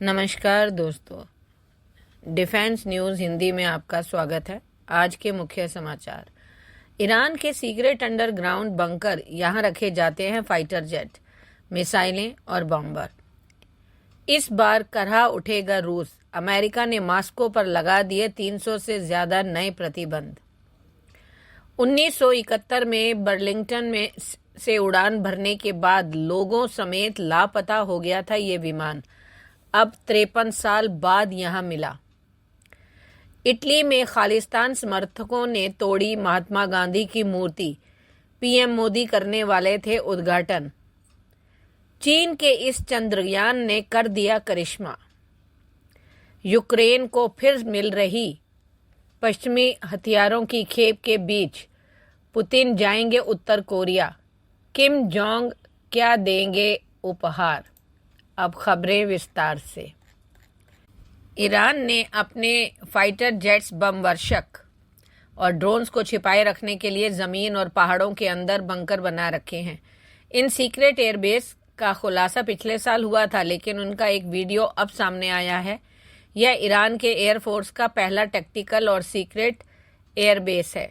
नमस्कार दोस्तों, defence news Hindi में आपका स्वागत है। आज के मुख्य समाचार। ईरान के सीक्रेट अंडरग्राउंड बंकर यहां रखे जाते हैं फाइटर जेट, मिसाइलें और बॉम्बर। इस बार करहा उठेगा रूस। अमेरिका ने मॉस्को पर लगा दिए 300 से ज्यादा नए प्रतिबंध। 1971 में बर्लिंगटन में से उड़ान भरने के बाद लोगों समेत लापता हो गया था ये विमान। अब 53 साल बाद यहां मिला। इटली में खालिस्तान समर्थकों ने तोड़ी महात्मा गांधी की मूर्ति। पीएम मोदी करने वाले थे उद्घाटन। चीन के इस चंद्रयान ने कर दिया करिश्मा। यूक्रेन को फिर मिल रही पश्चिमी हथियारों की खेप के बीच। पुतिन जाएंगे उत्तर कोरिया। किम जोंग क्या देंगे उपहार। अब खबरें विस्तार से। ईरान ने अपने फाइटर जेट्स, बम वर्षक और ड्रोन्स को छिपाए रखने के लिए जमीन और पहाड़ों के अंदर बंकर बना रखे हैं। इन सीक्रेट एयरबेस का खुलासा पिछले साल हुआ था, लेकिन उनका एक वीडियो अब सामने आया है। यह ईरान के एयरफोर्स का पहला टैक्टिकल और सीक्रेट एयरबेस है।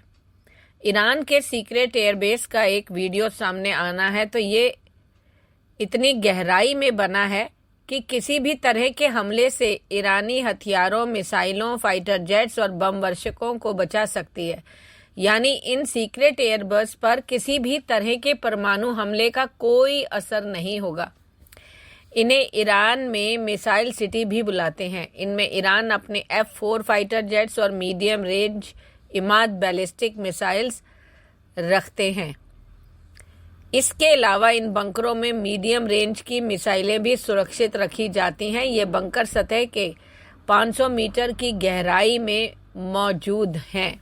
ईरान के सीक्रेट एयरबेस का एक वीडियो सामने आना है तो ये इतनी गहराई में बना है कि किसी भी तरह के हमले से ईरानी हथियारों, मिसाइलों, फाइटर जेट्स और बम वर्षकों को बचा सकती है। यानी इन सीक्रेट एयरबेस पर किसी भी तरह के परमाणु हमले का कोई असर नहीं होगा। इन्हें ईरान में मिसाइल सिटी भी बुलाते हैं। इनमें ईरान अपने F-4 फाइटर जेट्स और medium range Imad ballistic missiles रखते हैं। इसके अलावा इन बंकरों में मीडियम रेंज की मिसाइलें भी सुरक्षित रखी जाती हैं। ये बंकर सतह के 500 मीटर की गहराई में मौजूद हैं।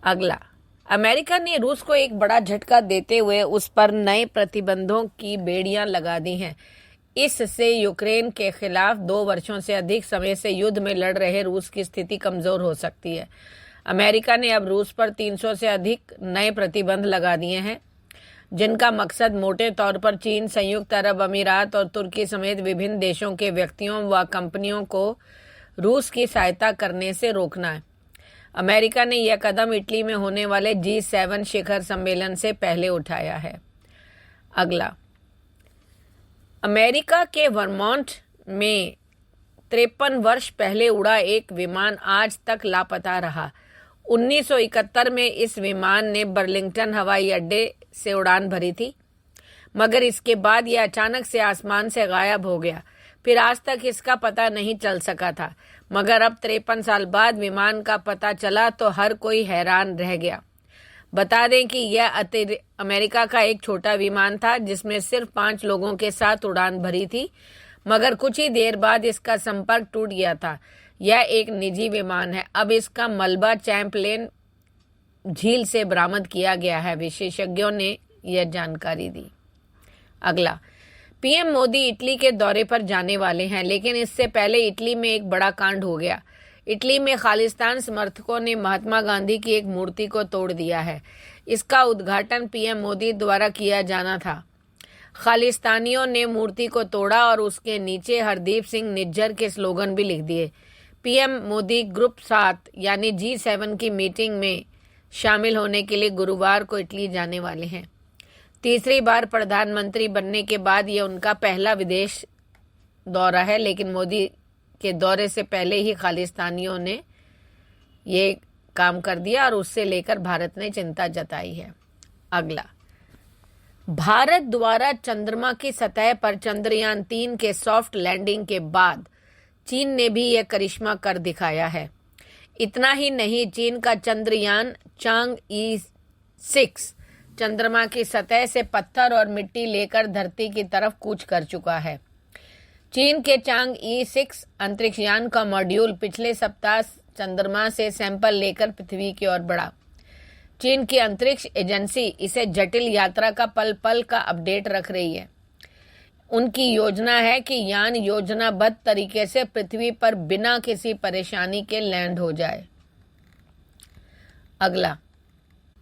अगला, अमेरिका ने रूस को एक बड़ा झटका देते हुए उस पर नए प्रतिबंधों की बेड़ियां लगा दी हैं। इससे यूक्रेन के खिलाफ 2 वर्षों से अधिक समय से युद्ध में लड़ रहे रूस की स्थिति कमजोर हो सकती है। अमेरिका ने अब रूस पर 300 से अधिक नए प्रतिबंध लगा दिए हैं, जिनका मकसद मोटे तौर पर चीन, संयुक्त अरब अमीरात और तुर्की समेत विभिन्न देशों के व्यक्तियों व कंपनियों को रूस की सहायता करने से रोकना है। अमेरिका ने यह कदम इटली में होने वाले G7 शिखर सम्मेलन से पहले उठाया है। अगला, अमेरिका के वर्मोंट में 53 वर्ष पहले उड़ा एक विमान आज तक लापता रहा। 1971 में इस विमान ने बर्लिंगटन हवाई अड्डे से उड़ान भरी थी, मगर इसके बाद यह अचानक से आसमान से गायब हो गया। फिर आज तक इसका पता नहीं चल सका था, मगर अब 53 साल बाद विमान का पता चला तो हर कोई हैरान रह गया। बता दें कि यह अमेरिका का एक छोटा विमान था जिसमें सिर्फ 5 लोगों के साथ उड़ान भरी थी, मगर कुछ ही देर बाद इसका संपर्क टूट गया था। यह एक निजी विमान है। अब इसका मलबा चैम्पलेन झील से बरामद किया गया है, विशेषज्ञों ने यह जानकारी दी। अगला, पीएम मोदी इटली के दौरे पर जाने वाले हैं, लेकिन इससे पहले इटली में एक बड़ा कांड हो गया। इटली में खालिस्तान समर्थकों ने महात्मा गांधी की एक मूर्ति को तोड़ दिया है। इसका उद्घाटन पीएम मोदी द्वारा किया जाना था। खालिस्तानियों ने मूर्ति को तोड़ा और उसके नीचे हरदीप सिंह निज्जर के स्लोगन भी लिख दिए। पीएम मोदी ग्रुप 7 यानी G7 की मीटिंग में शामिल होने के लिए गुरुवार को इटली जाने वाले हैं। तीसरी बार प्रधानमंत्री बनने के बाद यह उनका पहला विदेश दौरा है, लेकिन मोदी के दौरे से पहले ही खालिस्तानियों ने ये काम कर दिया और उससे लेकर भारत ने चिंता जताई है। अगला, भारत द्वारा चंद्रमा की सतह पर चंद्रयान 3 के सॉफ्ट लैंडिंग के बाद चीन ने भी यह करिश्मा कर दिखाया है। इतना ही नहीं, चीन का चंद्रयान चांग-E6 चंद्रमा की सतह से पत्थर और मिट्टी लेकर धरती की तरफ कूच कर चुका है। चीन के चांग-E6 अंतरिक्षयान का मॉड्यूल पिछले सप्ताह चंद्रमा से सैंपल लेकर पृथ्वी की ओर बढ़ा। चीन की अंतरिक्ष एजेंसी इसे जटिल यात्रा का पल पल का अपडेट रख रही है। उनकी योजना है कि यान योजनाबद्ध तरीके से पृथ्वी पर बिना किसी परेशानी के लैंड हो जाए। अगला,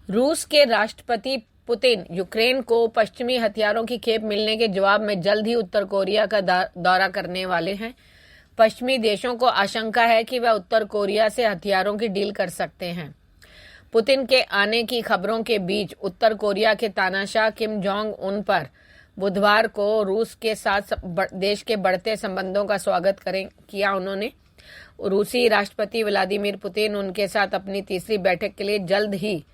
रूस के राष्ट्रपति पुतिन, यूक्रेन को पश्चिमी हथियारों की खेप मिलने के जवाब में जल्द ही उत्तर कोरिया का दौरा करने वाले हैं। पश्चिमी देशों को आशंका है कि वह उत्तर कोरिया से हथियारों की डील कर सकते हैं। पुतिन के आने की खबरों के बीच उत्तर कोरिया के तानाशाह किम जोंग उन पर बुधवार को रूस के साथ देश के बढ़ते संबंधों का स्वागत किया। उन्होंने रूसी राष्ट्रपति व्लादिमीर पुतिन उनके साथ अपनी तीसरी बैठक के लिए जल्द ही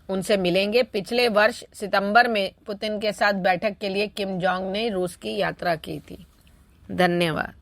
उनसे मिलेंगे। पिछले वर्ष सितंबर में पुतिन के साथ बैठक के लिए किम जोंग ने रूस की यात्रा की थी। धन्यवाद।